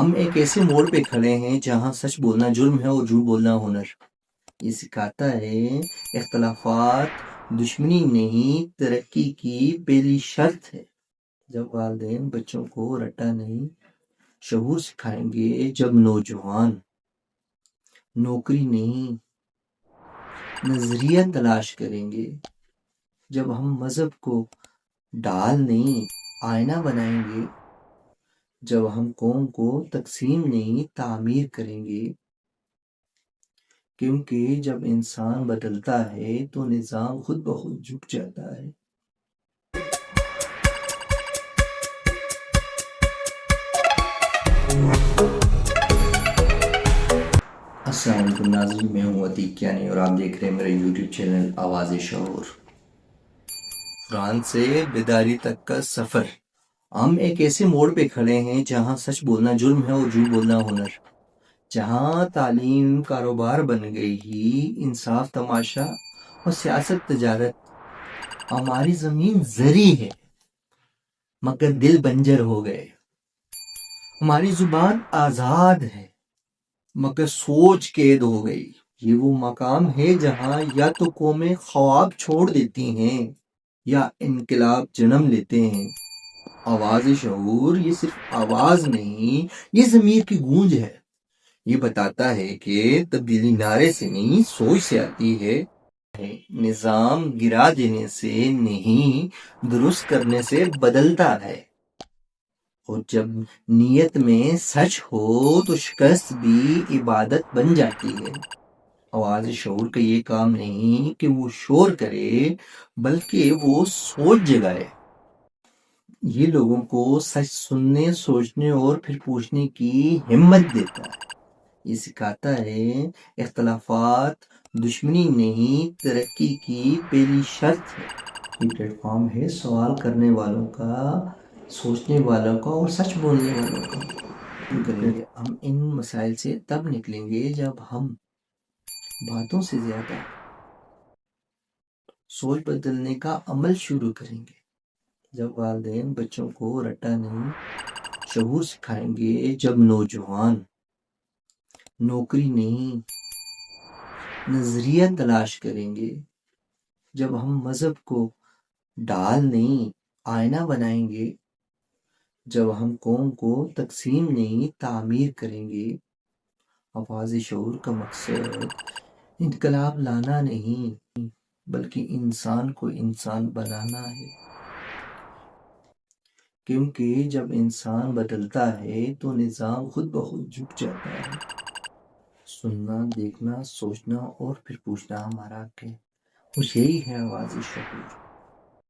ہم ایک ایسے موڑ پہ کھڑے ہیں جہاں سچ بولنا جرم ہے اور جھوٹ بولنا ہنر۔ یہ سکھاتا ہے اختلافات دشمنی نہیں، ترقی کی پہلی شرط ہے۔ جب والدین بچوں کو رٹا نہیں شعور سکھائیں گے، جب نوجوان نوکری نہیں نظریہ تلاش کریں گے، جب ہم مذہب کو ڈال نہیں آئینہ بنائیں گے، جب ہم قوم کو تقسیم نہیں تعمیر کریں گے، کیونکہ جب انسان بدلتا ہے تو نظام خود بخود جھک جاتا ہے۔ السلام علیکم ناظرین، میں ہوں عتیق کیانی اور آپ دیکھ رہے ہیں میرا یوٹیوب چینل آواز شعور۔ فرانس سے بیداری تک کا سفر۔ ہم ایک ایسے موڑ پہ کھڑے ہیں جہاں سچ بولنا جرم ہے اور جھوٹ بولنا ہنر، جہاں تعلیم کاروبار بن گئی، انصاف تماشا اور سیاست تجارت۔ ہماری زمین زرعی ہے مگر دل بنجر ہو گئے، ہماری زبان آزاد ہے مگر سوچ قید ہو گئی۔ یہ وہ مقام ہے جہاں یا تو قومیں خواب چھوڑ دیتی ہیں یا انقلاب جنم لیتے ہیں۔ آواز شعور یہ صرف آواز نہیں، یہ ضمیر کی گونج ہے۔ یہ بتاتا ہے کہ تبدیلی نعرے سے نہیں سوچ سے آتی ہے، نظام گرا دینے سے نہیں درست کرنے سے بدلتا ہے، اور جب نیت میں سچ ہو تو شکست بھی عبادت بن جاتی ہے۔ آواز شعور کا یہ کام نہیں کہ وہ شور کرے، بلکہ وہ سوچ جگائے۔ یہ لوگوں کو سچ سننے، سوچنے اور پھر پوچھنے کی ہمت دیتا ہے۔ یہ سکھاتا ہے اختلافات دشمنی نہیں، ترقی کی پہلی شرط ہے۔ یہ پلیٹ فارم ہے سوال کرنے والوں کا، سوچنے والوں کا اور سچ بولنے والوں کا۔ ہم ان مسائل سے تب نکلیں گے جب ہم باتوں سے زیادہ سوچ بدلنے کا عمل شروع کریں گے۔ جب والدین بچوں کو رٹا نہیں شعور سکھائیں گے، جب نوجوان نوکری نہیں نظریہ تلاش کریں گے، جب ہم مذہب کو ڈال نہیں آئینہ بنائیں گے، جب ہم قوم کو تقسیم نہیں تعمیر کریں گے۔ آواز شعور کا مقصد انقلاب لانا نہیں بلکہ انسان کو انسان بنانا ہے، کیونکہ جب انسان بدلتا ہے تو نظام خود بخود جھک جاتا ہے۔ سننا، دیکھنا، سوچنا اور پھر پوچھنا ہمارا حق ہے، یہی ہے آواز شعور۔